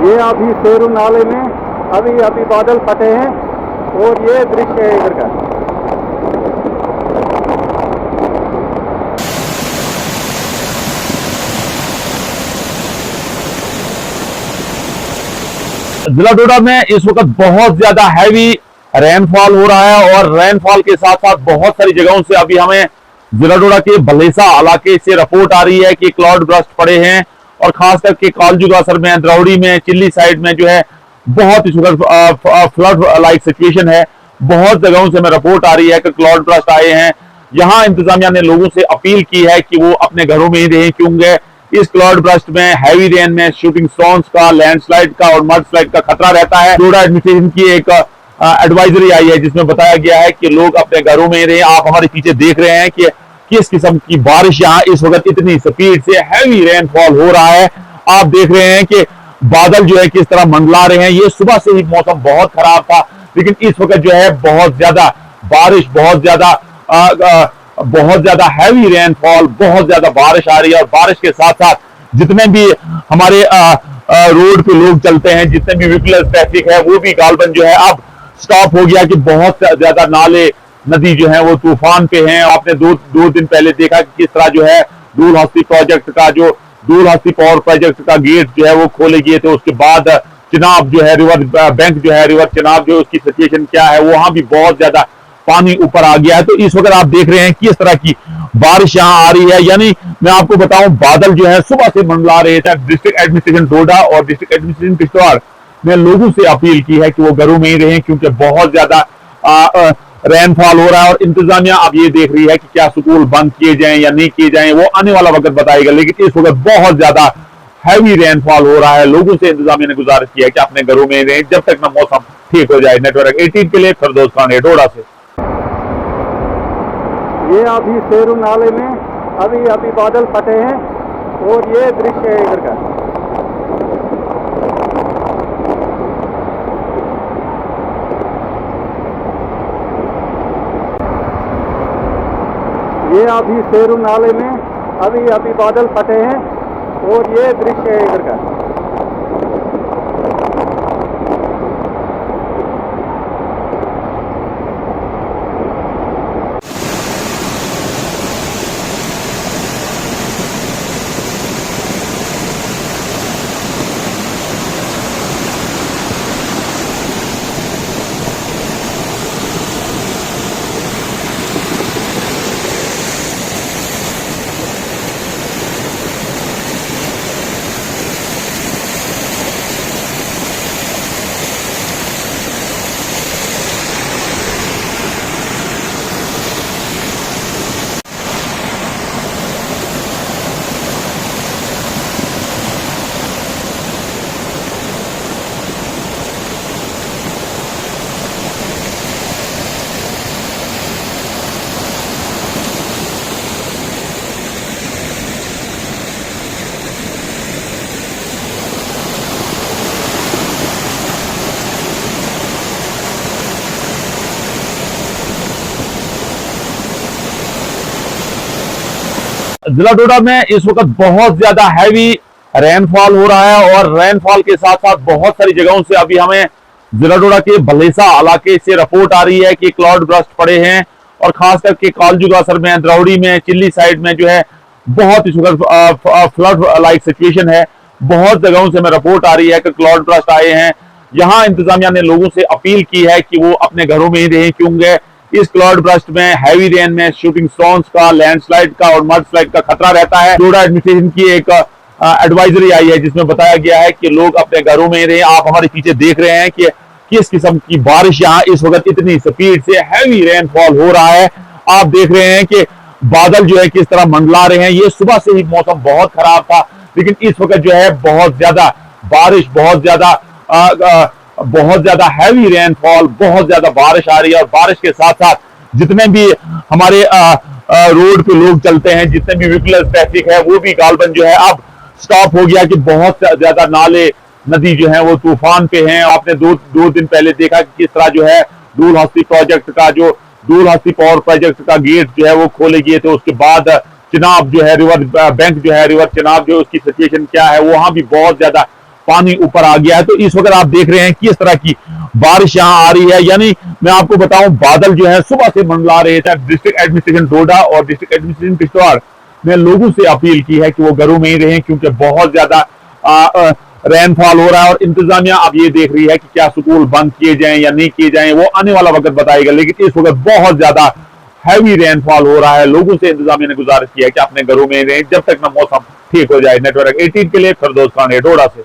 ये अभी शेरू नाले में अभी बादल फटे हैं और ये दृश्य है इधर का। जिला डोडा में इस वक्त बहुत ज्यादा हैवी रेनफॉल हो रहा है और रेनफॉल के साथ साथ बहुत सारी जगहों से अभी हमें जिला डोडा के भलेसा इलाके से रिपोर्ट आ रही है कि क्लाउड ब्रस्ट पड़े हैं और खास करके कालजुगासर में, द्रौड़ी में, चिल्ली साइड में जो है बहुत ही फ्लड लाइक सिचुएशन है। बहुत जगहों से हमें रिपोर्ट आ रही है कि क्लाउड ब्रस्ट आए हैं। यहाँ इंतजामिया ने लोगों से अपील की है कि वो अपने घरों में ही रहें, क्योंकि इस क्लाउड ब्रस्ट में, हैवी रेन में शूटिंग स्टोन्स का, लैंडस्लाइड का और मड स्लाइड का खतरा रहता है। डोडा एडमिनिस्ट्रेशन की एक एडवाइजरी आई है जिसमें बताया गया है कि लोग अपने घरों में ही रहें। आप हमारे पीछे देख रहे हैं कि किस किस्म की बारिश यहाँ इस वक्त इतनी स्पीड से हैवी रेनफॉल हो रहा है। आप देख रहे हैं कि बादल जो है किस तरह मंडला रहे हैं। ये सुबह से ही मौसम बहुत खराब था, लेकिन इस वक्त जो है बहुत ज्यादा बारिश, बहुत ज्यादा हैवी रेनफॉल, बहुत ज्यादा बारिश आ रही है। और बारिश के साथ साथ जितने भी हमारे रोड पे लोग चलते हैं, जितने भी व्हीकल ट्रैफिक है, वो भी गालबन जो है अब स्टॉप हो गया कि बहुत ज्यादा नाले, नदी जो है वो तूफान पे हैं। आपने दो दिन पहले देखा कि किस तरह जो है दूलहस्ती प्रोजेक्ट का, जो दूलहस्ती पावर प्रोजेक्ट का गेट जो है वो खोले गए थे। उसके बाद चिनाब जो है रिवर बैंक जो है, रिवर चिनाब जो उसकी सिचुएशन क्या है, वहां भी बहुत ज्यादा पानी ऊपर आ गया है। तो इस वक्त आप देख रहे हैं किस तरह की बारिश यहाँ आ रही है। यानी मैं आपको बताऊं, बादल जो है सुबह से मंडला रहे थे। डिस्ट्रिक्ट एडमिनिस्ट्रेशन डोडा और डिस्ट्रिक्ट एडमिनिस्ट्रेशन किश्तवाड़ ने लोगों से अपील की है कि वो घरों में ही रहें, क्योंकि बहुत ज्यादा रेनफॉल हो रहा है। और इंतजामिया अब ये देख रही है कि क्या स्कूल बंद किए जाएं या नहीं किए जाएं, वो आने वाला वक्त बताएगा। लेकिन इस वक्त बहुत ज्यादा हैवी रेनफॉल हो रहा है। लोगों से इंतजामिया ने गुजारिश की है कि अपने घरों में रहें जब तक ना मौसम ठीक हो जाए। नेटवर्क 18 के लिए फिरदौस खान, डोडा से। ये अभी शेरू नाले में अभी बादल फटे हैं और ये दृश्य है इधर का। ये अभी शेरू नाले में अभी बादल फटे हैं और ये दृश्य है इधर का। जिला डोडा में इस वक्त बहुत ज्यादा हैवी रेनफॉल हो रहा है और रेनफॉल के साथ साथ बहुत सारी जगहों से अभी हमें जिला डोडा के भलेसा इलाके से रिपोर्ट आ रही है कि क्लाउड ब्रस्ट पड़े हैं। और खास करके कालजुगासर में, द्रौड़ी में, चिल्ली साइड में जो है बहुत ही फ्लड लाइक सिचुएशन है। बहुत जगहों से हमें रिपोर्ट आ रही है कि क्लाउड ब्रस्ट आए हैं। यहाँ इंतजामिया ने लोगों से अपील की है कि वो अपने घरों में ही रहें, क्योंकि इस क्लाउड ब्रस्ट में, हैवी रेन में शूटिंग स्टोन्स का, लैंडस्लाइड का और मड स्लाइड का खतरा रहता है। डोडा एडमिनिस्ट्रेशन की एक एडवाइजरी आई है जिसमें बताया गया है कि लोग अपने घरों में ही रहें। आप हमारे पीछे देख रहे हैं कि किस किस्म की बारिश यहाँ इस वक्त इतनी स्पीड से हैवी रेनफॉल हो रहा है। आप देख रहे हैं कि बादल जो है किस तरह मंडला रहे हैं। ये सुबह से ही मौसम बहुत खराब था, लेकिन इस वक्त जो है बहुत ज्यादा बारिश, बहुत ज्यादा हैवी रेनफॉल, बहुत ज्यादा बारिश आ रही है। और बारिश के साथ साथ जितने भी हमारे रोड पे लोग चलते हैं, जितने भी व्हीकल ट्रैफिक है, वो भी गालबन जो है अब स्टॉप हो गया कि बहुत ज्यादा नाले, नदी जो है वो तूफान पे हैं। आपने दो दिन पहले देखा कि किस तरह जो है दूलहस्ती प्रोजेक्ट का, जो दूलहस्ती पावर प्रोजेक्ट का गेट जो है वो खोले गए थे। उसके बाद चिनाब जो है, रिवर बैंक जो है, रिवर चिनाब जो उसकी सिचुएशन क्या है, वहां भी बहुत ज्यादा पानी ऊपर आ गया है। तो इस वक्त आप देख रहे हैं किस तरह की बारिश यहाँ आ रही है। यानी मैं आपको बताऊं, बादल जो है सुबह से मंडला रहे थे। डिस्ट्रिक्ट एडमिनिस्ट्रेशन डोडा और डिस्ट्रिक्ट एडमिनिस्ट्रेशन किश्तवाड़ ने लोगों से अपील की है कि वो घरों में ही रहें, क्योंकि बहुत ज्यादा रेनफॉल हो रहा है। और इंतजामिया अब ये देख रही है कि क्या स्कूल बंद किए जाएं या नहीं किए जाएं, वो आने वाला वक्त बताएगा। लेकिन इस वक्त बहुत ज्यादा हैवी रेनफॉल हो रहा है। लोगों से इंतजामिया ने गुजारिश की है कि अपने घरों में रहें जब तक ना मौसम ठीक हो जाए। नेटवर्क 18 के लिए फिरदौस खान डोडा से।